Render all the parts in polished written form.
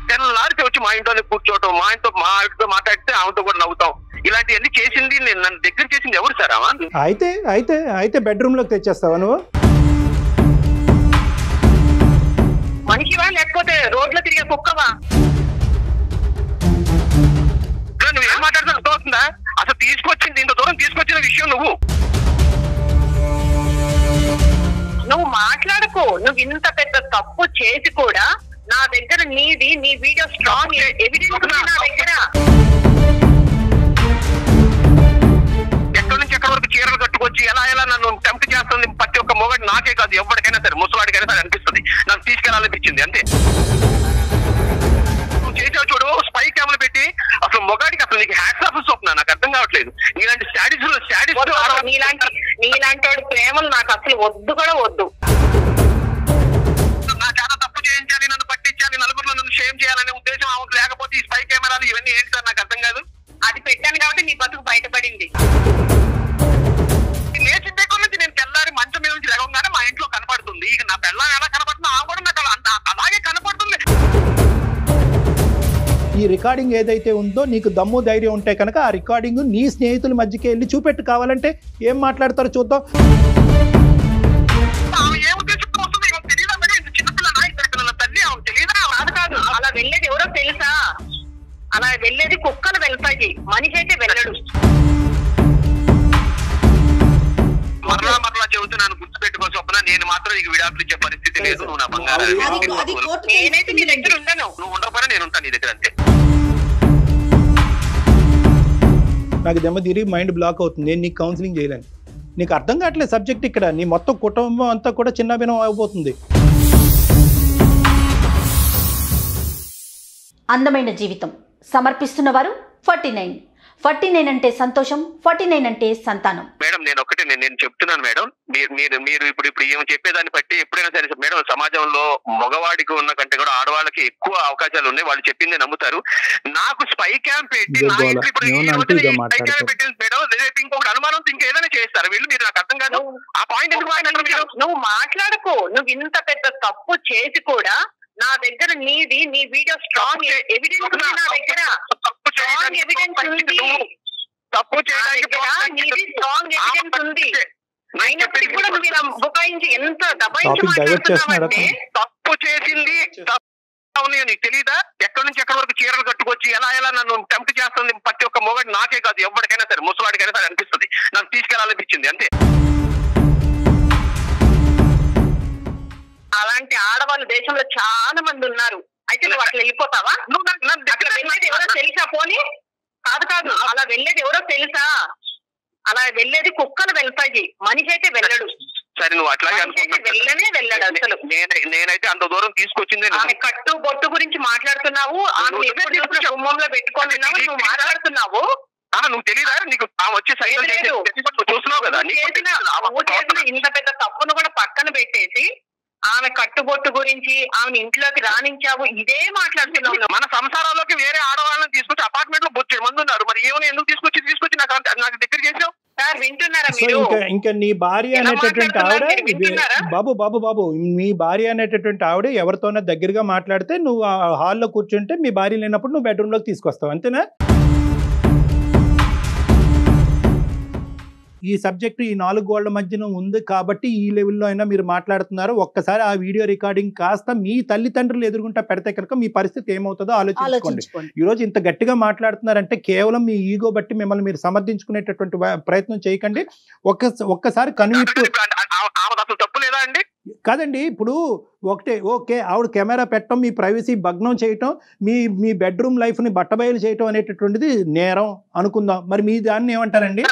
తెల్లారితే వచ్చి మా ఇంట్లోనే కూర్చోవటం, మా ఆవిడతో మాట్లాడితే ఆమెతో కూడా నవ్వుతాం. ఇలాంటివన్నీ చేసింది నన్ను దగ్గర చేసింది ఎవరు సార్? అయితే బెడ్రూమ్ లోకి తెచ్చేస్తావా నువ్వు? మనిషివా లేకపోతే రోడ్లో తిరిగే కుక్కవా? నువ్వేం మాట్లాడుతున్నా అర్థమవుతుందా? అసలు తీసుకొచ్చింది ఇంత దూరం తీసుకొచ్చిన విషయం నువ్వు మాట్లాడకు. నువ్వు ఇంత పెద్ద తప్పు చేసి కూడా నా దగ్గర నీ వీడియో స్ట్రాంగ్ ఎవిడెన్స్ ఉంది నా దగ్గర. ఎక్కడి నుంచి ఎక్కడి వరకు చీరలు కట్టుకొచ్చి ఎలా నన్ను టెంప్ట్ చేస్తుంది ప్రతి ఒక్క మొగడు, నాకే కాదు ఎవరికైనా సరే, ముసలాడికైనా సరే అనిపిస్తుంది. నన్ను తీసుకెళ్లాలనిపించింది అంతే. నువ్వు చేసావు చూడు స్పై కెమెరా పెట్టి, అసలు మొగాడికి అసలు నీకు హ్యాట్స్ ఆఫ్ స్వప్న, నాకు అర్థం కావట్లేదు. నీలాంటి స్టాడిస్ట్ నీలాంటి వాడి ప్రేమలు నాకు అసలు వద్దు కూడా వద్దు. నా చాలా తప్పు చేయించాలి, నన్ను పట్టించాలి, నలుగురిలో నన్ను షేమ్ చేయాలనే ఉద్దేశం ఆమెకు లేకపోతే ఈ స్పై కెమెరాలు ఇవన్నీ ఏంటి సార్? నాకు అర్థం కాదు. అది పెట్టాను కాబట్టి నీ బతుకు బయటపడింది. లేచిన దగ్గర నుంచి నేను తెల్లారి మంచం మీద నుంచి లేవగానే మా ఇంట్లో కనపడుతుంది. ఇక నా పిల్ల ఎలా కనపడుతుందో ఆ కూడా నాకు అలాగే కనపడుతుంది. ఈ రికార్డింగ్ ఏదైతే ఉందో నీకు దమ్ము ధైర్యం ఉంటే కనుక ఆ రికార్డింగ్ నీ స్నేహితుల మధ్యకి వెళ్ళి చూపెట్టు, కావాలంటే ఏం మాట్లాడతారో చూద్దాం. కాదు అలా వెళ్ళేది ఎవరో తెలుసా? అలా వెళ్ళేది కుక్కలు వెళ్తాయి, మనిషి అయితే వెళ్ళడు. మరలా చెబుతున్నాను, గుర్తుపెట్టుకో స్వప్న, నేను మాత్రం నీకు విడాకులు ఇచ్చే పరిస్థితి లేదు. నువ్వు నా బంగారం. నేనైతే నీ దగ్గర ఉండను. నువ్వు ఉండకపోయినా నేను ఉంటాను నీ దగ్గర అంతే. నాకు దెమ్మ తిరిగి మైండ్ బ్లాక్ అవుతుంది. నేను నీకు కౌన్సిలింగ్ చేయలేను. నీకు అర్థం కావట్లేదు సబ్జెక్ట్. ఇక్కడ నీ మొత్తం కుటుంబం అంతా కూడా చిన్న భిన్నం అయిపోతుంది. అందమైన జీవితం సమర్పిస్తున్నవారు 49 అంటే సంతోషం, 49 అంటే సంతానం. మేడం నేను చెప్తున్నాను మేడం, మీరు ఇప్పుడు ఏమో చెప్పేదాన్ని బట్టి ఎప్పుడైనా సరే మేడం, సమాజంలో మగవాడికి ఉన్న కంటే కూడా ఆడవాళ్ళకి ఎక్కువ అవకాశాలు ఉన్నాయి. వాళ్ళు చెప్పిందే నమ్ముతారు. నాకు స్పై క్యాంప్ పెట్టి పెట్టింది మేడం, రేపు ఇంకొకటి అనుమానం ఇంకేదైనా చేస్తారు వీళ్ళు. మీరు నాకు అర్థం కాదు ఆ పాయింట్ ఎందుకు మాట్లాడుతున్నారు? నువ్వు మాట్లాడకు. నువ్వు ఇంత పెద్ద తప్పు చేసి కూడా నా దగ్గర నీ వీడియో స్ట్రాంగ్ ఎవిడెన్స్ ఉంది నా దగ్గర. స్ట్రాంగ్ ఎవిడెన్స్ ఉంది. తప్పు చేయడానికి నీది స్ట్రాంగ్ ఎవిడెన్స్ ఉంది. అయినప్పటికీ కూడా నువ్వు ఇలా బుకాయించి ఎంత దబాయించి మాట్లాడుతున్నావంటే, తప్పు చేసింది నీకు తెలీదా? ఎక్కడి నుంచి ఎక్కడి వరకు చీరలు కట్టుకొచ్చి ఎలా నన్ను టెంప్ట్ చేస్తుంది ప్రతి ఒక్క మొగడు, నాకే కాదు ఎవరికైనా సరే, ముసలాడికైనా సరే అనిపిస్తుంది. నన్ను తీసుకెళ్లాలనిపించింది అంతే. అలాంటి ఆడవాళ్ళు దేశంలో చాలా మంది ఉన్నారు. అయితే నువ్వు అట్లా వెళ్ళిపోతావా? నువ్వు అట్లా వెళ్ళేది ఎవరో తెలుసా? పోనీ కాదు అలా వెళ్ళేది ఎవరో తెలుసా? అలా వెళ్ళేది కుక్కలు వెళ్తాయి, మనిషి అయితే వెళ్ళడు. సరే నువ్వు అట్లాగే వెళ్ళడు అసలు. నేనైతే అంత దూరం తీసుకొచ్చింది. ఆమె కట్టు బొట్టు గురించి మాట్లాడుతున్నావు, ఆమె గుమ్మంలో పెట్టుకొని నువ్వు మాట్లాడుతున్నావు. నువ్వు తెలియదా? నీకు వచ్చే చూస్తున్నావు కదా. నువ్వు చేసిన ఇంత పెద్ద తప్పును కూడా పక్కన పెట్టేసి ఆమె కట్టుబొట్టు గురించి ఆమెను ఇంట్లోకి రాణించావు, ఇదే మాట్లాడుతున్నావు. మన సంసారాల్లోకి వేరే ఆడవాళ్ళని తీసుకొచ్చి అపార్ట్మెంట్ లో బొచ్చేడు మంది ఉన్నారు. మరి ఏమైనా ఎందుకు తీసుకొచ్చి నాకు దగ్గర చేసావు? సార్ వింటున్నారా మీరు? ఇంకా నీ భార్య అనేటటువంటి ఆవిడ బాబు మీ భార్య అనేటటువంటి ఆవిడ ఎవరితోనో దగ్గరగా మాట్లాడితే నువ్వు హాల్లో కూర్చుంటే మీ భార్య లేనప్పుడు నువ్వు బెడ్రూమ్ లోకి తీసుకొస్తావు, అంతేనా? ఈ సబ్జెక్ట్ ఈ 4 గోళ్ల మధ్యన ఉంది కాబట్టి ఈ లెవెల్లో అయినా మీరు మాట్లాడుతున్నారు. ఒక్కసారి ఆ వీడియో రికార్డింగ్ కాస్త మీ తల్లిదండ్రులు ఎదురుగుంటా పెడితే కనుక మీ పరిస్థితి ఏమవుతుందో ఆలోచించుకోండి. ఈరోజు ఇంత గట్టిగా మాట్లాడుతున్నారంటే కేవలం మీ ఈగో బట్టి మిమ్మల్ని మీరు సమర్థించుకునేటటువంటి ప్రయత్నం చేయకండి. ఒక్కసారి కనువిప్పు కాదండి. ఇప్పుడు ఓకే ఆవిడ కెమెరా పెట్టడం, మీ ప్రైవసీ భగ్నం చేయటం, మీ బెడ్రూమ్ లైఫ్ని బట్టబయలు చేయటం అనేటటువంటిది నేరం అనుకుందాం. మరి మీ దాన్ని ఏమంటారండి?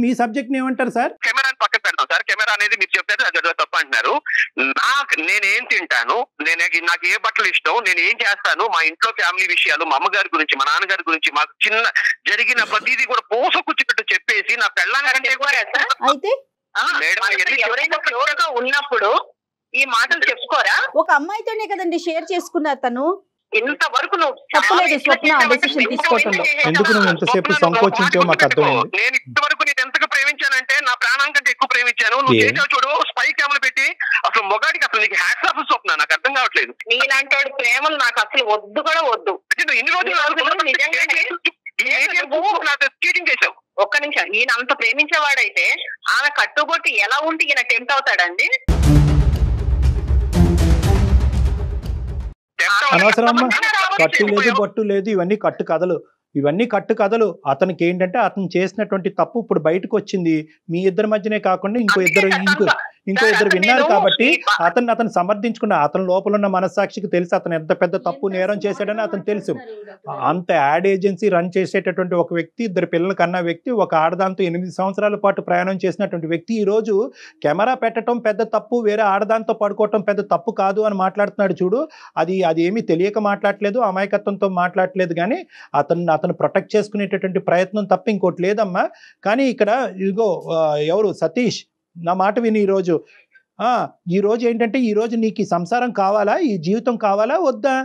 మీ సబ్జెక్ట్ ని ఏమంటారు సార్? కెమెరాని పక్కన పెడతాం సార్. కెమెరా అనేది మీరు చెప్పేది అది తప్పు అంటున్నారు. నేనేం తింటాను, నాకు ఏ బట్టలు ఇష్టం, నేను ఏం చేస్తాను, మా ఇంట్లో ఫ్యామిలీ విషయాలు, మా అమ్మగారి గురించి, మా నాన్నగారి గురించి, మాకు చిన్న జరిగిన ప్రతిదీ కూడా పూసకుచ్చినట్టు చెప్పేసి నా పెళ్ళాలంటే ఎవరైనా క్లోజ్ గా ఉన్నప్పుడు ఈ మాటలు చెప్పుకోరా? ఒక అమ్మాయితోనే కదండి షేర్ చేసుకున్నారు తను. ఇంతవరకు నువ్వు ఎందుకు నువ్వు ఎంతసేపు సంకోచించావు మాకు అర్థమైంది. నేను ఇంతవరకు నేను ఎంతగా ప్రేమించానంటే నా ప్రాణం కంటే ఎక్కువ ప్రేమించాను. నువ్వు చేసావు చూడు స్పై కెమెరా పెట్టి, అసలు మొగాడికి అసలు నీకు హ్యాట్స్ ఆఫ్ స్వప్న, నాకు అర్థం కావట్లేదు. రావట్లేదు. నీలాంటి ప్రేమలు నాకు అసలు వద్దు కూడా వద్దు. ఇన్ని రోజులు నిజంగానే చీటింగ్ చేశావు. ఒక్క నిమిషం, ఈయన అంత ప్రేమించేవాడైతే ఆమె కట్టుబొట్టి ఎలా ఉంటే ఈయన టెంప్ట్ అవుతాడండి? అనవసరమ్మా, కట్టు లేదు బొట్టు లేదు, ఇవన్నీ కట్టు కథలు, ఇవన్నీ కట్టు కథలు. అతనికి ఏంటంటే అతను చేసినటువంటి తప్పు ఇప్పుడు బయటకు వచ్చింది. మీ ఇద్దరి మధ్యనే కాకుండా ఇంకో ఇద్దరు విన్నారు కాబట్టి అతను సమర్థించుకున్న అతని లోపల ఉన్న మనస్సాక్షికి తెలుసు అతను ఎంత పెద్ద తప్పు నేరం చేశాడని అతను తెలుసు. అంత యాడ్ ఏజెన్సీ రన్ చేసేటటువంటి ఒక వ్యక్తి, ఇద్దరు పిల్లలు కన్నా వ్యక్తి, ఒక ఆడదాంతో 8 సంవత్సరాల పాటు ప్రయాణం చేసినటువంటి వ్యక్తి ఈ రోజు కెమెరా పెట్టడం పెద్ద తప్పు, వేరే ఆడదాంతో పడుకోవటం పెద్ద తప్పు కాదు అని మాట్లాడుతున్నాడు. చూడు, అది ఏమీ తెలియక మాట్లాడలేదు, అమాయకత్వంతో మాట్లాడలేదు, కానీ అతను ప్రొటెక్ట్ చేసుకునేటటువంటి ప్రయత్నం తప్ప ఇంకోటి లేదమ్మా. కానీ ఇక్కడ ఇదిగో ఎవరు సతీష్, నా మాట విని ఈ రోజు ఏంటంటే ఈ రోజు నీకు ఈ సంసారం కావాలా, ఈ జీవితం కావాలా వద్దా?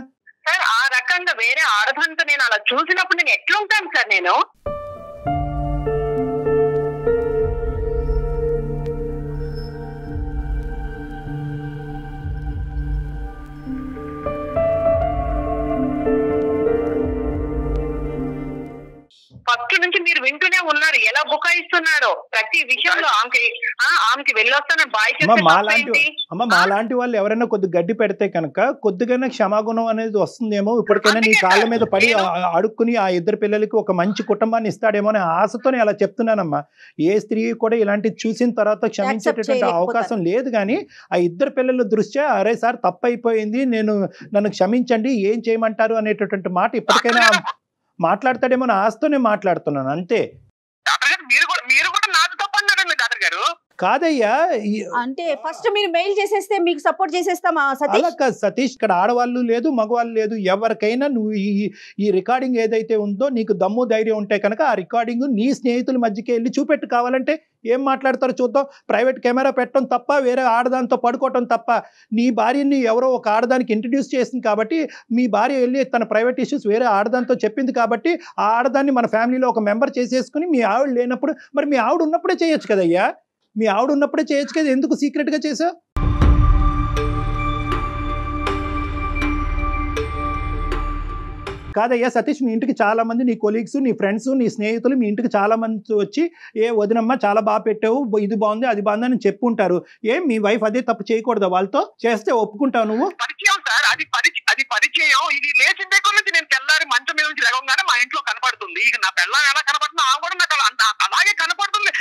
సార్ ఆ రకంగా వేరే ఆడదంతా నేను అలా చూసినప్పుడు నేను ఎట్లా ఉంటాను సార్? నేను ఫస్ట్ నుంచి మీరు వింటూనే ఉన్నారు ఎలా బుకాయిస్తున్నాడో ప్రతి విషయంలో. ఆమెకి వెళ్ళొస్తాను బాయ్. మాలాంటి వాళ్ళు ఎవరైనా కొద్ది గడ్డి పెడితే కనుక కొద్దిగానే క్షమాగుణం అనేది వస్తుందేమో, ఇప్పటికైనా నీ కాళ్ళ మీద పడి అడుక్కుని ఆ ఇద్దరు పిల్లలకి ఒక మంచి కుటుంబాన్ని ఇస్తాడేమో అనే ఆశతోనే అలా చెప్తున్నానమ్మా. ఏ స్త్రీ కూడా ఇలాంటివి చూసిన తర్వాత క్షమించేటటువంటి అవకాశం లేదు. కానీ ఆ ఇద్దరు పిల్లల దృష్ట్యా అరే సార్ తప్పు అయిపోయింది, నన్ను క్షమించండి, ఏం చేయమంటారు అనేటటువంటి మాట ఇప్పటికైనా మాట్లాడతాడేమో నా ఆశతోనే మాట్లాడుతున్నాను అంతే. మీరు కూడా నాతో తప్పు అన్నారండి డాక్టర్ గారు. కాదయ్యా, అంటే ఫస్ట్ మీరు మెయిల్ చేసేస్తే మీకు సపోర్ట్ చేసేస్తామా అలా కాదు సతీష్. ఇక్కడ ఆడవాళ్ళు లేదు మగవాళ్ళు లేదు, ఎవరికైనా నువ్వు ఈ రికార్డింగ్ ఏదైతే ఉందో నీకు దమ్ము ధైర్యం ఉంటే కనుక ఆ రికార్డింగ్ నీ స్నేహితుల మధ్యకి వెళ్ళి చూపెట్టు. కావాలంటే ఏం మాట్లాడతారో చూద్దాం. ప్రైవేట్ కెమెరా పెట్టడం తప్ప, వేరే ఆడదాంతో పడుకోవటం తప్ప. నీ భార్యని ఎవరో ఒక ఆడదానికి ఇంట్రడ్యూస్ చేసింది కాబట్టి, మీ భార్య వెళ్ళి తన ప్రైవేట్ ఇష్యూస్ వేరే ఆడదాంతో చెప్పింది కాబట్టి ఆ ఆడదాన్ని మన ఫ్యామిలీలో ఒక మెంబర్ చేసేసుకుని మీ ఆవిడ లేనప్పుడు, మరి మీ ఆవిడ ఉన్నప్పుడే చేయొచ్చు కదయ్యా, మీ ఆవిడ ఉన్నప్పుడే చేయొచ్చు కదా, ఎందుకు సీక్రెట్గా చేసావు? కాదయ్యా సతీష్, మీ ఇంటికి చాలా మంది నీ కొలీగ్స్, నీ ఫ్రెండ్స్, నీ స్నేహితులు మీ ఇంటికి చాలా మంది వచ్చి వదినమ్మ చాలా బాగా పెట్టావు, ఇది బాగుంది అది బాగుంది అని చెప్పుంటారు. మీ వైఫ్ అదే తప్పు చేయకూడదా? వాళ్ళతో చేస్తే ఒప్పుకుంటావు నువ్వు? పరిచయం సార్, అది పరిచయం. ఇది లేచిన దగ్గర నుంచి నేను తెల్లారి మంచం మీద నుంచి లేవగానే మా ఇంట్లో కనపడుతుంది. ఇక నా పిల్లం ఎలా కనపడుతుంది ఆ కూడా నాకు అలాగే కనపడుతుంది.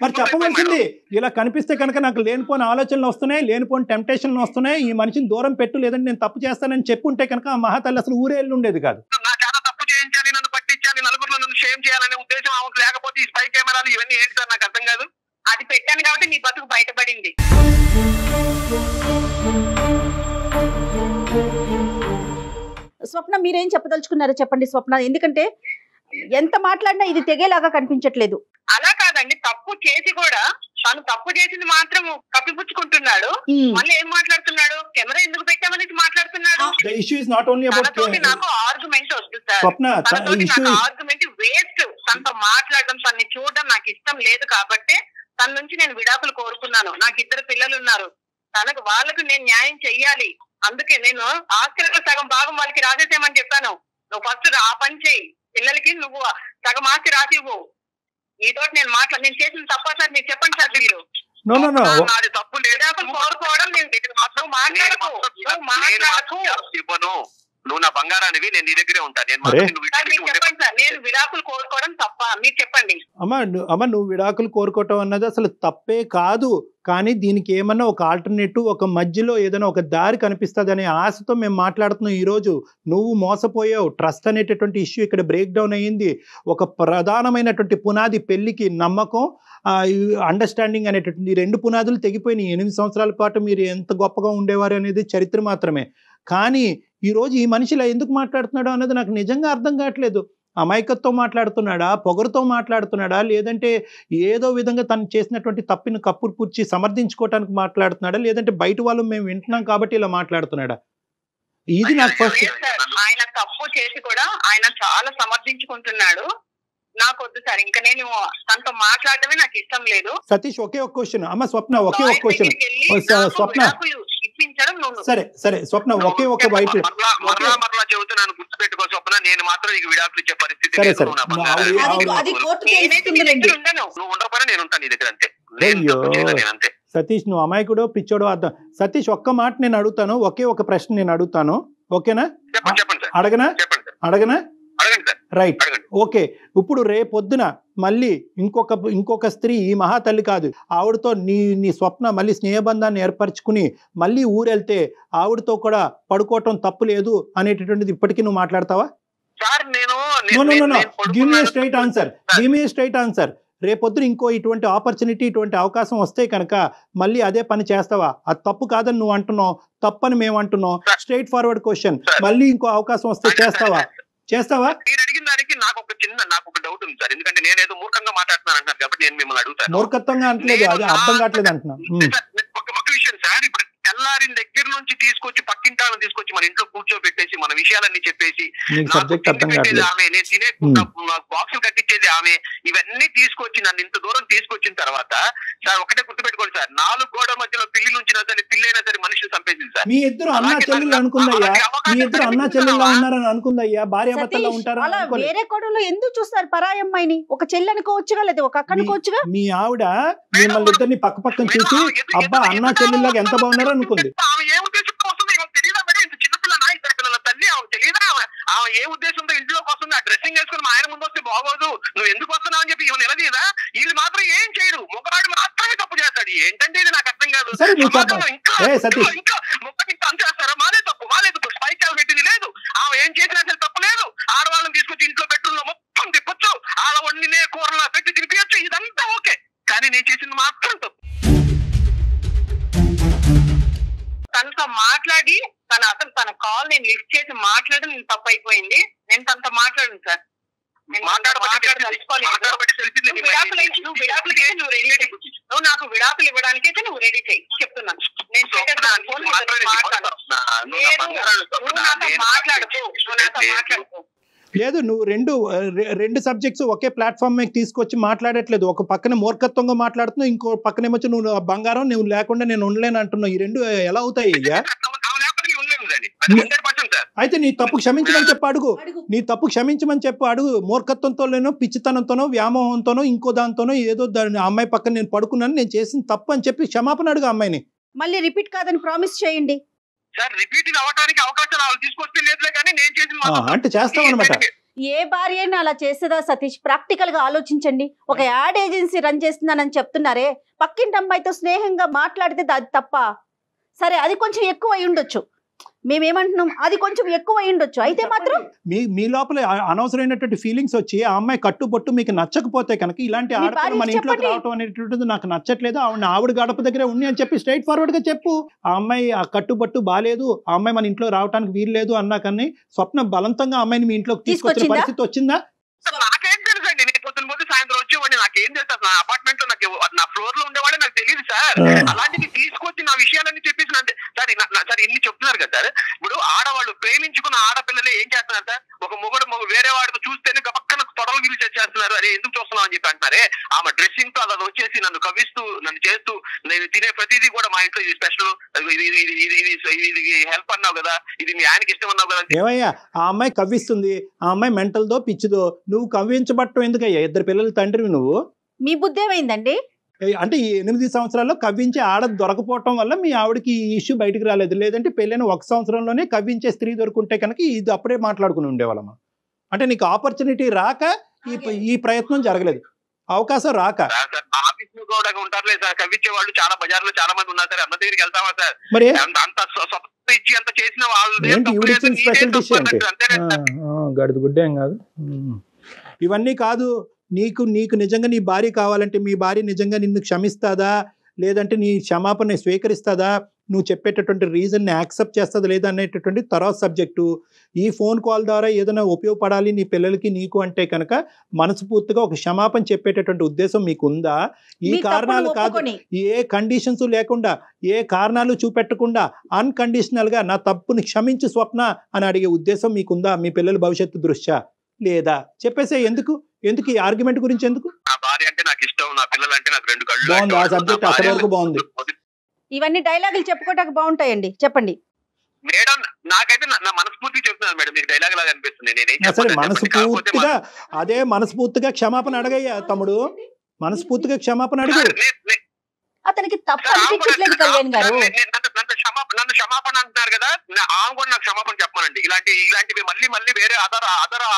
మరి చెప్పవలసింది, ఇలా కనిపిస్తే కనుక నాకు లేనిపోని ఆలోచనలు వస్తున్నాయి, లేనిపోని టెంప్టేషన్లు వస్తున్నాయి, ఈ మనిషిని దూరం పెట్టు, లేదంటే నేను తప్పు చేస్తానని చెప్పుంటే కనుక ఆ మహాతల్లి అసలు ఊరే వెళ్ళి ఉండేది కాదు. నాకేనా తప్పు చేయించాలి, నన్ను పట్టించాలి, నలుగురిలో నన్ను షేమ్ చేయాలనే ఉద్దేశం ఆమెకు లేకపోతే ఈ స్పై కెమెరాలు ఇవన్నీ ఏంటి సార్ నాకు అర్థం కాదు. అది పెట్టాను కాబట్టి నీ బతుకు బయటపడింది. స్వప్న మీరేం చెప్పదలుచుకున్నారో చెప్పండి స్వప్న, ఎందుకంటే ఎంత మాట్లాడినా ఇది తెగేలాగా కనిపించట్లేదు. అలా కాదండి, తప్పు చేసి కూడా తను తప్పు చేసింది మాత్రం కప్పిపుచ్చుకుంటున్నాడు. మళ్ళీ ఏం మాట్లాడుతున్నాడు, కెమెరా ఎందుకు పెట్టామనేది మాట్లాడుతున్నాడు. నాకు ఆర్గ్యుమెంట్ వద్దు సార్, నాకు ఆర్గ్యుమెంట్ వేస్ట్. తనతో మాట్లాడడం, తనని చూడడం నాకు ఇష్టం లేదు కాబట్టి తన నుంచి నేను విడాకులు కోరుకున్నాను. నాకు 2 పిల్లలు ఉన్నారు, వాళ్ళకు నేను న్యాయం చెయ్యాలి. అందుకే నేను ఆస్తిలో సగం భాగం వాళ్ళకి రాసేసేమని చెప్పాను. నువ్వు ఫస్ట్ ఆ పని చెయ్యి, పిల్లలకి నువ్వు సగం ఆస్తి రాసివ్వు. నీతో నేను చేసిన తప్ప సార్, మీరు చెప్పండి సార్. మీరు తప్పు లేదు కోరుకోవడం నువ్వు నా బంగారానివి, నేను నీ దగ్గరే ఉంటాను. చెప్పండి సార్, నేను విడాకులు కోరుకోవడం తప్ప, మీరు చెప్పండి. అమ్మ నువ్వు విడాకులు కోరుకోవటం అన్నది అసలు తప్పే కాదు, కానీ దీనికి ఏమన్నా ఒక ఆల్టర్నేటివ్, ఒక మధ్యలో ఏదైనా ఒక దారి కనిపిస్తుంది అనే ఆశతో మేము మాట్లాడుతున్నాం. ఈరోజు నువ్వు మోసపోయావు, ట్రస్ట్ అనేటటువంటి ఇష్యూ ఇక్కడ బ్రేక్ డౌన్ అయ్యింది. ఒక ప్రధానమైనటువంటి పునాది పెళ్లికి నమ్మకం, అండర్స్టాండింగ్ అనేటటువంటి 2 పునాదులు తెగిపోయినాయి. 8 సంవత్సరాల పాటు మీరు ఎంత గొప్పగా ఉండేవారు అనేది చరిత్ర మాత్రమే. కానీ ఈరోజు ఈ మనిషిలా ఎందుకు మాట్లాడుతున్నాడో అన్నది నాకు నిజంగా అర్థం కావట్లేదు. అమాయకత్వం మాట్లాడుతున్నాడా, పొగరుతో మాట్లాడుతున్నాడా, లేదంటే ఏదో విధంగా తను చేసినటువంటి తప్పిని కప్పురు పుచ్చి సమర్థించుకోవటానికి మాట్లాడుతున్నాడా, లేదంటే బయట వాళ్ళు మేము వింటున్నాం కాబట్టి ఇలా మాట్లాడుతున్నాడా? ఇది నాకు ఫస్ట్. ఆయన తప్పు చేసి కూడా ఆయన చాలా సమర్థించుకుంటున్నాడు. నాకు వద్దు సార్, ఇంకా నేను తనతో మాట్లాడటమే నాకు ఇష్టం లేదు. సతీష్ ఒకే ఒక క్వశ్చన్ అమ్మ. స్వప్న ఒకే ఒక క్వశ్చన్. స్వప్న ఇప్పించడం నువ్వు సరే సరే స్వప్న ఒకే ఒక వైట్ మరలా చెబుతున్నాను, గుర్తుపెట్టుకో స్వప్న, నేను మాత్రం నీకు విడాకులు ఇచ్చే పరిస్థితి సరే లేదు. సరే నువ్వు ఉండకపోయినా నేను ఉంటాను నీ దగ్గర, అంతే. నేనంతే. సతీష్ నువ్వు అమాయకుడో పిచ్చోడో అర్థం. సతీష్ ఒక్క మాట నేను అడుగుతాను, ఒకే ఒక ప్రశ్న నేను అడుగుతాను, ఓకేనా? చెప్పండి సార్. అడగనా? చెప్పండి సార్. అడగనా? అడగండి సార్. Right, okay. ఇప్పుడు రేపొద్దున మళ్ళీ ఇంకొక స్త్రీ, ఈ మహాతల్లి కాదు, ఆవిడతో నీ స్వప్న మళ్ళీ స్నేహబంధాన్ని ఏర్పరచుకుని మళ్ళీ ఊరెళ్తే ఆవిడతో కూడా పడుకోవటం తప్పు లేదు అనేటటువంటిది ఇప్పటికీ నువ్వు మాట్లాడతావా? సార్ నేను గివ్ మీ స్ట్రైట్ ఆన్సర్. రేపొద్దున ఇటువంటి ఆపర్చునిటీ, ఇటువంటి అవకాశం వస్తే కనుక మళ్ళీ అదే పని చేస్తావా? అది తప్పు కాదని నువ్వు అంటున్నావు, తప్పని మేము అంటున్నాం. స్ట్రైట్ ఫార్వర్డ్ క్వశ్చన్, మళ్ళీ ఇంకో అవకాశం వస్తే చేస్తావా? మీరు అడిగిన దానికి నాకు ఒక డౌట్ ఉంది సార్, ఎందుకంటే నేను ఏదో మూర్ఖంగా మాట్లాడుతున్నాను అంటున్నారు కాబట్టి నేను మిమ్మల్ని అడుగుతాను. మూర్ఖత్వంగా అంటలేదు, అది అర్థం కావట్లేదు అంటున్నా. ఒక విషయం సార్, ఇప్పుడు తెల్లారిన దగ్గర నుంచి తీసుకొచ్చి పక్కింటాలను తీసుకొచ్చి మన ఇంట్లో కూర్చోబెట్టేసి మన విషయాలన్నీ చెప్పేసి ఆమె, నేను తినే బాక్సులు కట్టించేది ఆమె, ఇవన్నీ తీసుకొచ్చి నన్ను ఇంత దూరం తీసుకొచ్చిన తర్వాత సార్ ఒకటే గుర్తుపెట్టుకోండి సార్, 4 గోడల మధ్యలో పిల్లి నుంచినా సరే పిల్లైనా సరే మనుషులు చంపేసింది సార్. మీ ఇద్దరు అన్నా చెల్లెళ్ళు అనుకుందయ్యా, మీ ఇద్దరు అన్నా చెల్లెళ్ళ ఉన్నారని అనుకుందయ్యా, భార్యాభర్తలు ఉంటారా? వేరే కోడలు ఎందుకు చూస్తారు పరాయి అమ్మాయిని? ఒక చెల్లి అనుకోవచ్చుగా, లేదా ఒక అక్క అనుకోవచ్చుగా. మీ ఆవిడ మిమ్మల్ని ఇద్దరిని పక్క పక్కన చూసి అబ్బా అన్నా చెల్లెళ్ళగా ఎంత బాగున్నారో అనుకుంది. ఆమె ఏ ఉద్దేశంతో వస్తుంది తెలియదా మేడం? ఇంత చిన్నపిల్ల నా ఇద్దరు పిల్లల తల్లి, ఆమె తెలియదా? ఆమె ఏ ఉద్దేశంతో ఇంట్లోకి వస్తుంది? ఆ డ్రెస్సింగ్ వేసుకుని మా ఆయన ముందు వస్తే బాగోదు, నువ్వు ఎందుకు వస్తున్నావు అని చెప్పి ఇవన్నీ నిలదీయదా? వీళ్ళు మాత్రం ఏం చేయరు, మొగవాడు మాత్రమే తప్పు చేస్తాడు. ఏంటంటే ఇది నాకు అర్థం కాదు. ఇంకా మొక్కకి అంచేస్తారా? మాలే తప్పు, స్పైకాలు పెట్టింది లేదు, ఆమె ఏం చేసినా సరే తప్పు లేదు. ఆడవాళ్ళని తీసుకొచ్చి ఇంట్లో బెడ్రూమ్ లో మొత్తం తిప్పొచ్చు, ఆడ వండినే కూరలా పెట్టి తినిపించచ్చు, ఇదంతా ఓకే. కానీ నేను చేసింది మాత్రం తప్పు. తనతో మాట్లాడి తన కాల్ నేను లిఫ్ట్ చేసి మాట్లాడి నేను తప్పు అయిపోయింది. నేను తనతో మాట్లాడాను సార్. నువ్వు నాకు విడాకులు ఇవ్వడానికైతే నువ్వు రెడీ చేయి చెప్తున్నాను. నేను లేదు, నువ్వు రెండు సబ్జెక్ట్స్ ఒకే ప్లాట్ఫామ్ మీద తీసుకొచ్చి మాట్లాడట్లేదు. ఒక పక్కన మూర్ఖత్వంగా మాట్లాడుతున్నావు, ఇంకో పక్కనేమో నువ్వు బంగారం నువ్వు లేకుండా నేను ఉండలేను అంటున్నావు. ఈ రెండు ఎలా అవుతాయి అయ్యా? అయితే నీ తప్పు క్షమించమని చెప్పు, అడుగు. నీ తప్పు క్షమించమని చెప్పు, అడుగు. మూర్ఖత్వంతోనో పిచ్చితనంతోనో వ్యామోహంతోనో ఇంకో దాంతోనో ఏదో అమ్మాయి పక్కన నేను పడుకున్నాను, నేను చేసిన తప్పు అని చెప్పి క్షమాపణ అడుగు అమ్మాయిని. మళ్ళీ రిపీట్ కాదని ప్రామిస్ చేయండి సార్. రిపీట్ అవ్వడానికి అవకాశాలు తీసుకొస్తే లేదులే, కానీ నేను చేసిన అంటే చేస్తామన్నమాట. ఏ భార్య అయినా అలా చేసేదా సతీష్? ప్రాక్టికల్ గా ఆలోచించండి. ఒక యాడ్ ఏజెన్సీ రన్ చేస్తున్నానని చెప్తున్నారే, పక్కింటి అమ్మాయితో స్నేహంగా మాట్లాడితే అది తప్ప? సరే, అది కొంచెం ఎక్కువ అయి ఉండొచ్చు, మేమేమంటున్నాం అది కొంచెం ఎక్కువ అయి ఉండొచ్చు. అయితే మాత్రం మీ లోపల అనవసరమైనటువంటి ఫీలింగ్స్ వచ్చి ఆ అమ్మాయి కట్టుబొట్టు మీకు నచ్చకపోతే కనుక ఇలాంటి ఆడపిల్ల మన ఇంట్లోకి రావటం అనేటువంటిది నాకు నచ్చట్లేదు, ఆవిడ గడప దగ్గరే ఉంది అని చెప్పి స్ట్రైట్ ఫార్వర్డ్ గా చెప్పు. ఆ అమ్మాయి ఆ కట్టుబొట్టు బాలేదు, ఆ అమ్మాయి మన ఇంట్లో రావడానికి వీలు లేదు అన్నా కానీ స్వప్న బలవంతంగా అమ్మాయిని మీ ఇంట్లోకి తీసుకొచ్చిన పరిస్థితి వచ్చిందా? నాకేం తెలుసండి, నేను పొద్దున సాయంత్రం వచ్చేవాడిని, నాకేం తెలుసు? నా అపార్ట్మెంట్ లో నా ఫ్లోర్ లో ఉండేవాడే నాకు తెలియదు సార్. అలాంటివి తీసుకొచ్చి నా విషయాలన్నీ చెప్పేసి సార్ ఇన్ని చెప్తున్నారు కదా సార్. ఇప్పుడు ఆడవాళ్ళు ప్రేమించుకున్న ఆడపిల్లలే ఏం చేస్తున్నారు సార్? ఒక మొగుడు వేరే వాడితో చూస్తేనే పక్కన తొడలు గిలి చేస్తున్నారు. అరే ఎందుకు చూస్తున్నావు అని చెప్పి అంటున్నారే. ఆమె డ్రెస్సింగ్ తో అలా వచ్చేసి నన్ను కవ్విస్తూ నన్ను చేస్తూ, నేను తినే ప్రతిదీ కూడా మా ఇంట్లో ఇది స్పెషల్, ఇది హెల్ప్ అన్నావు కదా, ఇది మీ ఆయనకి ఇష్టం అన్నావు కదా. ఏమయ్యా ఆ అమ్మాయి కవ్విస్తుంది, ఆ అమ్మాయి మెంటల్ దో పిచ్చిదో, నువ్వు కవ్వించబట్టం ఎందుకయ్యా? ఇద్దరు పిల్లల తండ్రివి నువ్వు. మీ బుద్ధి ఏమైందండి? అంటే ఈ 8 సంవత్సరాల్లో కవ్వించే ఆడ దొరకపోవటం వల్ల మీ ఆవిడకి ఈ ఇష్యూ బయటకు రాలేదు. లేదంటే పెళ్ళైన 1 సంవత్సరంలోనే కవ్వించే స్త్రీ దొరుకుంటే కనుక ఇది అప్పుడే మాట్లాడుకుని ఉండేవాళ్ళం. అంటే నీకు ఆపర్చునిటీ రాక ఈ ప్రయత్నం జరగలేదు, అవకాశం రాక. ఆఫీస్ లో కూడా ఉంటారులే సార్ కవ్వించే వాళ్ళు, చాలా బజార్లో చాలా మంది ఉన్నారు సార్. అన్న దగ్గరికి వెళ్తామా సార్? మరి అంత ఇచ్చి అంత చేసిన వాళ్ళు స్పెషల్ డిష్ అంటే గడుదు గుడ్డే ఏం కాదు. ఇవన్నీ కాదు, నీకు నిజంగా నీ భార్య కావాలంటే మీ భార్య నిజంగా నిన్ను క్షమిస్తుందా, లేదంటే నీ క్షమాపణ స్వీకరిస్తుందా, నువ్వు చెప్పేటటువంటి రీజన్ని యాక్సెప్ట్ చేస్తుందా లేదా అనేటటువంటి తర్వాత సబ్జెక్టు. ఈ ఫోన్ కాల్ ద్వారా ఏదైనా ఉపయోగపడాలి నీ పిల్లలకి నీకు అంటే కనుక మనస్ఫూర్తిగా ఒక క్షమాపణ చెప్పేటటువంటి ఉద్దేశం మీకు ఉందా? ఈ కారణాలు కాదు, ఏ కండిషన్స్ లేకుండా, ఏ కారణాలు చూపెట్టకుండా అన్కండిషనల్గా నా తప్పుని క్షమించు స్వప్న అని అడిగే ఉద్దేశం మీకుందా మీ పిల్లల భవిష్యత్తు దృష్ట్యా? లేదా చెప్పేసే. ఎందుకు ఈ ఆర్గ్యుమెంట్ గురించి ఎందుకు? నా భార్య అంటే నాకు ఇష్టం, నా పిల్లలు అంటే నాకు 2 కళ్ళు. బాగుంది, ఆ సబ్జెక్ట్ అక్కడి వరకు బాగుంది. ఇవన్నీ డైలాగులు చెప్పుకోవడానికి బాగుంటాయండి, చెప్పండి. మేడం నాకైతే నా మనస్ఫూర్తిగా చెప్తున్నాను మేడం, మీకు డైలాగ్ లాగా అనిపిస్తుంది. నేనేం సరే మనస్ఫూర్తిగా అదే మనస్ఫూర్తిగా క్షమాపణ అడగయ్యా తమ్ముడు, మనస్ఫూర్తిగా క్షమాపణ అడుగు. అతనికి తప్పు అనిపించట్లేదు కళ్యాణ్ గారు. నన్ను క్షమాపణ అంటున్నారు కదా, ఆమె కూడా నాకు క్షమాపణ చెప్పమనండి. ఇలాంటివి మళ్ళీ మళ్ళీ వేరే అదర్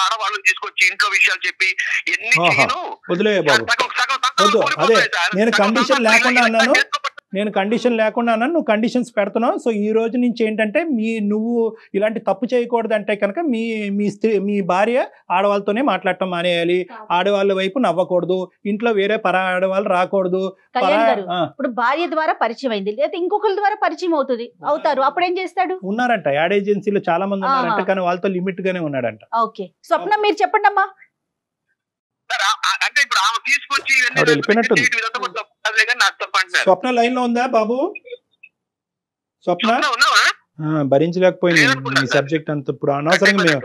ఆడవాళ్ళని తీసుకొచ్చి ఇంట్లో విషయాలు చెప్పి ఎన్ని చేయను. వదిలే బాబు, వద్దు. అదే నేను కండిషన్ లేకుండా అన్నాను, నువ్వు కండిషన్స్ పెడుతున్నావు. సో ఈ రోజు నుంచి ఏంటంటే నువ్వు ఇలాంటి తప్పు చేయకూడదు అంటే కనుక మీ భార్య ఆడవాళ్ళతోనే మాట్లాడటం మానేయాలి, ఆడవాళ్ళ వైపు నవ్వకూడదు, ఇంట్లో వేరే ఆడవాళ్ళు రాకూడదు. ఇప్పుడు భార్య ద్వారా పరిచయం అయింది, లేదా ఇంకొకరి ద్వారా పరిచయం అవుతారు, అప్పుడు ఏం చేస్తాడు? ఉన్నారంట యాడ్ ఏజెన్సీలో చాలా మంది ఉన్నారంట, కానీ వాళ్ళతో లిమిట్ గానే ఉన్నాడంట. ఓకే, స్వప్న మీరు చెప్పండి అమ్మా. అంటే ఇప్పుడు ఆమె తీసుకొచ్చి స్వప్న లైన్ లో ఉందా బాబు? స్వప్న భరించలేకపోయింది ఈ సబ్జెక్ట్ అంత. ఇప్పుడు అనవసరంగా మేము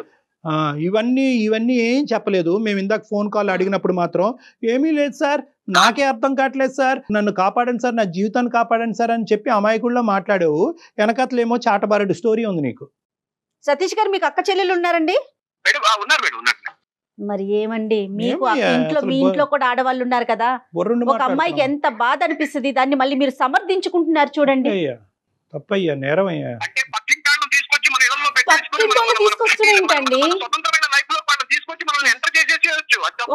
ఇవన్నీ ఏం చెప్పలేదు. మేము ఇందాక ఫోన్ కాల్ అడిగినప్పుడు మాత్రం ఏమీ లేదు సార్, నాకే అర్థం కావట్లేదు సార్, నన్ను కాపాడండి సార్, నా జీవితాన్ని కాపాడండి సార్ అని చెప్పి అమాయకుల్లో మాట్లాడావు. వెనకట్లేమో చాటబారెడు స్టోరీ ఉంది నీకు. సతీష్ గారు, మీకు అక్క చెల్లెలు ఉన్నారండి? మరి ఏమండి, మీకు మీ ఇంట్లో కూడా ఆడవాళ్ళు ఉన్నారు కదా, ఒక అమ్మాయికి ఎంత బాధ అనిపిస్తుంది, దాన్ని మళ్ళీ మీరు సమర్థించుకుంటున్నారు చూడండి. తప్పయ్యా, నేరం అయ్యా. ఏంటండి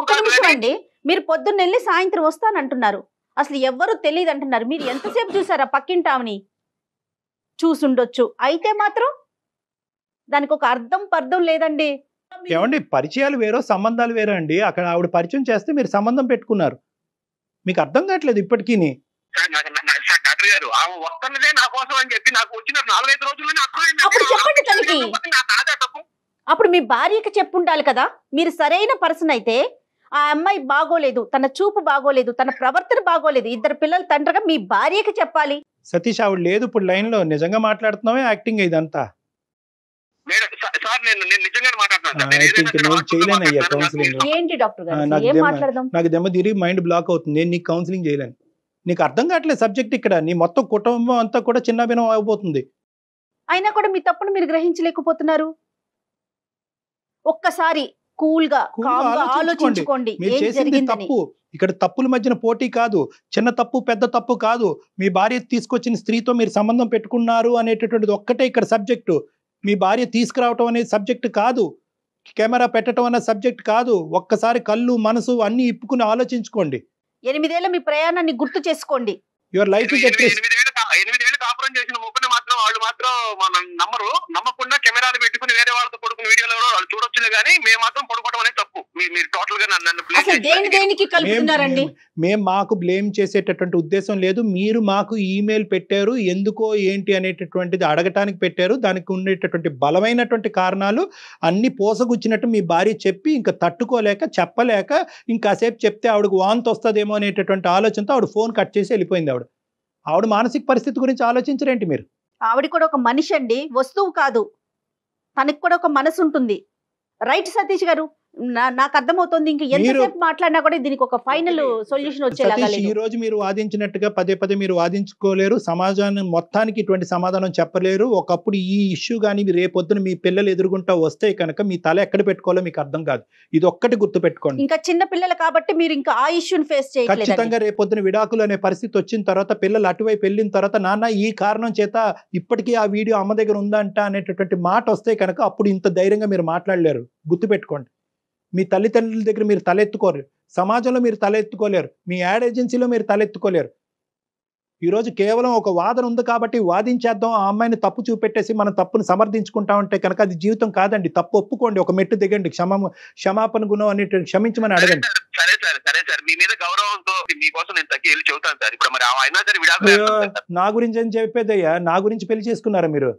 ఒక నిమిషం అండి, మీరు పొద్దున్న వెళ్ళి సాయంత్రం వస్తానంటున్నారు, అసలు ఎవ్వరూ తెలియదు అంటున్నారు. మీరు ఎంతసేపు చూసారా పక్కింటామని? చూసుండొచ్చు, అయితే మాత్రం దానికి ఒక పర్థం లేదండి. ఏమండి, పరిచయాలు వేరో సంబంధాలు వేరో అండి. అక్కడ ఆవిడ పరిచయం చేస్తే మీరు సంబంధం పెట్టుకున్నారు, మీకు అర్థం కావట్లేదు ఇప్పటికీ. అప్పుడు మీ భార్యకి చెప్పుండాలి కదా, మీరు సరైన పర్సన్ అయితే ఆ అమ్మాయి బాగోలేదు, తన చూపు బాగోలేదు, తన ప్రవర్తన బాగోలేదు, ఇద్దరు పిల్లల తండ్రిగా మీ భార్యకి చెప్పాలి. సతీష్ ఆవిడ లేదు ఇప్పుడు లైన్ లో, నిజంగా మాట్లాడుతున్నావే యాక్టింగ్ ఇదంతా? నాకు దెమ్మ తిరిగి మైండ్ బ్లాక్ అవుతుంది, నేను నీకు కౌన్సిలింగ్ చేయలేను. నీకు అర్థం కావట్లేదు సబ్జెక్ట్ ఇక్కడ, నీ మొత్తం కుటుంబం అంతా కూడా చిన్నభిన్నం అయిపోతుంది. అయినా కూడా మీ తప్పును మీరు గ్రహించలేకపోతున్నారు. ఒక్కసారి కూల్ గా ఆలోచించుకోండి. మీరు చేసింది తప్పు, ఇక్కడ తప్పుల మధ్యన పోటీ కాదు, చిన్న తప్పు పెద్ద తప్పు కాదు. మీ భార్య తీసుకొచ్చిన స్త్రీతో మీరు సంబంధం పెట్టుకున్నారు అనేటటువంటిది ఒక్కటే ఇక్కడ సబ్జెక్టు. మీ భార్య తీసుకురావటం అనేది సబ్జెక్ట్ కాదు, కెమెరా పెట్టడం అనే సబ్జెక్ట్ కాదు. ఒక్కసారి కళ్ళు మనసు అన్ని ఇప్పుకుని ఆలోచించుకోండి. 8 ఏళ్ల మీ ప్రయాణాన్ని గుర్తు చేసుకోండి. Your life is at risk. 8 ఏళ్ళు కాపురం చేసిన ముగ్గురు మాత్రం వాళ్ళు మాత్రం మనం నమ్మకుండా కెమెరాలు పెట్టుకుని వేరే వాళ్ళతో పడుకున్న వీడియోలో వాళ్ళు చూడొచ్చులే, కానీ మేము మాత్రం పడుకోవడం అనేది తప్పు. మీరు టోటల్ గా మేము మాకు బ్లేమ్ చేసేటటువంటి ఉద్దేశం లేదు. మీరు మాకు ఈమెయిల్ పెట్టారు, ఎందుకో ఏంటి అనేటటువంటిది అడగటానికి పెట్టారు. దానికి ఉండేటటువంటి బలమైనటువంటి కారణాలు అన్ని పోసగుచ్చినట్టు మీ భార్య చెప్పి ఇంకా తట్టుకోలేక చెప్పలేక ఇంకాసేపు చెప్తే ఆవిడకు వాంతి వస్తుందేమో అనేటటువంటి ఆలోచనతో ఆవిడ ఫోన్ కట్ చేసి వెళ్ళిపోయింది. ఆవిడ మానసిక పరిస్థితి గురించి ఆలోచించరేంటి మీరు? ఆవిడ కూడా ఒక మనిషి అండి, వస్తువు కాదు, తనకి కూడా ఒక మనసు ఉంటుంది. రైట్ సతీష్ గారు, నాకు అర్థమవుతుంది. ఇంకా ఎంతసేపు మాట్లాడినా కూడా దీనికి ఒక ఫైనల్ సొల్యూషన్ వచ్చేలాగా లేదు. ఈ రోజు మీరు వాదించినట్టుగా పదే మీరు వాదించుకోలేరు, సమాజాన్ని మొత్తానికి ఇటువంటి సమాధానం చెప్పలేరు. ఒకప్పుడు ఈ ఇష్యూ కానీ రేపొద్దున మీ పిల్లలు ఎదుర్కొంటా వస్తే కనుక మీ తల ఎక్కడ పెట్టుకోవాలో మీకు అర్థం కాదు. ఇది ఒక్కటి గుర్తు పెట్టుకోండి. ఇంకా చిన్న పిల్లలు కాబట్టి మీరు ఇంకా ఆ ఇష్యూని ఫేస్ చేయలేరు. ఖచ్చితంగా రేపొద్దున విడాకులు అనే పరిస్థితి వచ్చిన తర్వాత, పిల్లలు అటువైపు వెళ్ళిన తర్వాత, నాన్న ఈ కారణం చేత ఇప్పటికీ ఆ వీడియో అమ్మ దగ్గర ఉందంట అనేటటువంటి మాట వస్తే కనుక అప్పుడు ఇంత ధైర్యంగా మీరు మాట్లాడలేరు. గుర్తుపెట్టుకోండి, మీ తల్లిదండ్రుల దగ్గర మీరు తలెత్తుకోలేరు, సమాజంలో మీరు తలెత్తుకోలేరు, మీ యాడ్ ఏజెన్సీలో మీరు తలెత్తుకోలేరు. ఈరోజు కేవలం ఒక వాదన ఉంది కాబట్టి వాదించేద్దాం, ఆ అమ్మాయిని తప్పు చూపెట్టేసి మన తప్పును సమర్థించుకుంటా ఉంటే కనుక అది జీవితం కాదండి. తప్పు ఒప్పుకోండి, ఒక మెట్టు దిగండి, క్షమాపణ గుణం అనేటువంటి క్షమించమని అడగండి. మీ మీద గౌరవంతో మీకోసం నేను తగ్గి వెళ్ళి చెబుతాను సార్. ఇప్పుడు మరి అయినా సరే విడాకులు నా గురించి అని చెప్పేదయ్యా, నా గురించి పెళ్లి చేసుకున్నారా మీరు?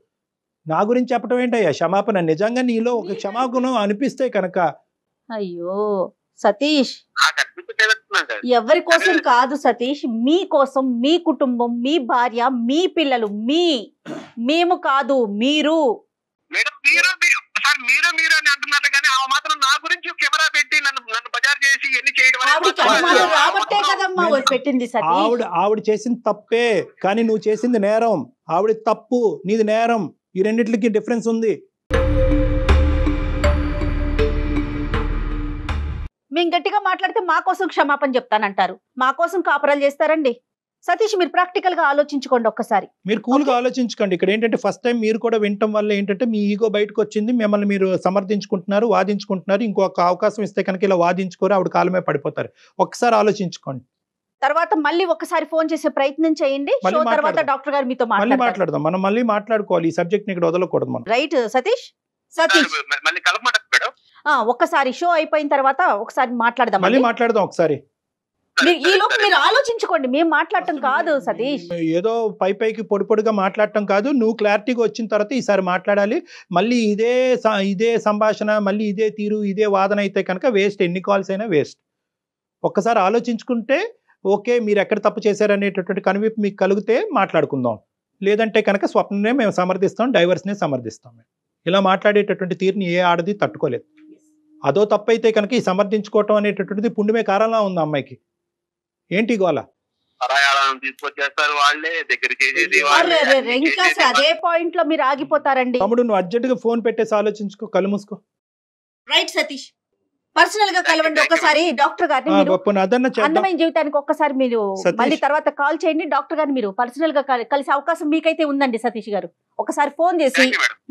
నా గురించి చెప్పడం ఏంటయ్యా క్షమాపణ? నిజంగా నీలో ఒక క్షమాగుణం అనిపిస్తే కనుక. అయ్యో సతీష్, ఎవరి కోసం కాదు సతీష్, మీ కోసం, మీ కుటుంబం, మీ భార్య, మీ పిల్లలు, మేము కాదు, మీరు. ఆవిడ చేసింది తప్పే, కానీ నువ్వు చేసింది నేరం. ఆవిడ తప్పు, నీది నేరం. ఈ రెండిట్లకి డిఫరెన్స్ ఉంది. మేము గట్టిగా మాట్లాడితే మా కోసం క్షమాపణ చెప్తానంటారు, మా కోసం కాపురాలు చేస్తారండి. సతీష్ మీరు ప్రాక్టికల్ గా ఆలోచించుకోండి ఒక్కసారి. మీరు కూల్గా ఆలోచించుకోండి. ఇక్కడ ఏంటంటే ఫస్ట్ టైం మీరు కూడా వినటం వల్ల ఏంటంటే మీ ఈగో బయటకు వచ్చింది, మిమ్మల్ని మీరు సమర్థించుకుంటున్నారు, వాదించుకుంటున్నారు. ఇంకొక అవకాశం ఇస్తే కనుక ఇలా వాదించుకోరు, ఆవిడ కాలమే పడిపోతారు. ఒక్కసారి ఆలోచించుకోండి. తర్వాత మళ్ళీ ఒకసారి ఫోన్ చేసే ప్రయత్నం చేయండి. షో తర్వాత డాక్టర్ గారు మీతో మళ్ళీ మాట్లాడదాం. మనం మళ్ళీ మాట్లాడుకోవాలి. ఈ సబ్జెక్ట్ ఇక్కడ వదలకూడదు మనం. రైట్ సతీష్. సతీష్ మళ్ళీ కలపమంటారు మేడం. ఒక్కసారి షో అయిపోయిన తర్వాత ఒకసారి మాట్లాడదాం. మళ్ళీ మాట్లాడదాం ఒకసారి. ఈ లోపు మీరు ఆలోచించుకోండి, మేము మాట్లాడటం కాదు సతీష్. ఏదో పైకి పొడిగా మాట్లాడటం కాదు. నువ్వు క్లారిటీగా వచ్చిన తర్వాత ఈసారి మాట్లాడాలి. మళ్ళీ ఇదే సంభాషణ, మళ్ళీ ఇదే తీరు, ఇదే వాదన అయితే కనుక వేస్ట్. ఎన్ని కాల్స్ అయినా వేస్ట్. ఒక్కసారి ఆలోచించుకుంటే ఓకే, మీరు ఎక్కడ తప్పు చేశారనేటటువంటి కనువిప్పు మీకు కలిగితే మాట్లాడుకుందాం. లేదంటే కనుక స్వప్ననే మేము సమర్థిస్తాం, డైవర్స్నే సమర్థిస్తాం. ఇలా మాట్లాడేటటువంటి తీరుని ఏ ఆడది తట్టుకోలేదు. అదో తప్పు అయితే కనుక ఈ సమర్థించుకోవటం అనేటటువంటిది పుండుమే కారణంగా ఉంది అమ్మాయికి. ఏంటి గోల? తీసుకొచ్చేస్తారు వాళ్ళే, దగ్గర చేసేది ఇంకా అదే పాయింట్ లో మీరు ఆగిపోతారండి. తమ్ముడు నువ్వు అర్జెంట్ గా ఫోన్ పెట్టేసి ఆలోచించుకో, కళ్ళు మూసుకో. రైట్ సతీష్, పర్సనల్ గా కలవండి ఒకసారి డాక్టర్ గారిని. మీరు అందమైన జీవితానికి ఒక్కసారి మీరు మళ్ళీ తర్వాత కాల్ చేయండి. డాక్టర్ గారిని మీరు పర్సనల్ గా కలిసే అవకాశం మీకైతే ఉందండి సతీష్ గారు. ఒకసారి ఫోన్ చేసి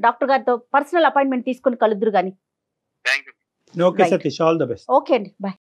డాక్టర్ గారితో పర్సనల్ అపాయింట్మెంట్ తీసుకుని కలుద్దురు గాని. Okay Satish, all the best. Okay అండి, బాయ్.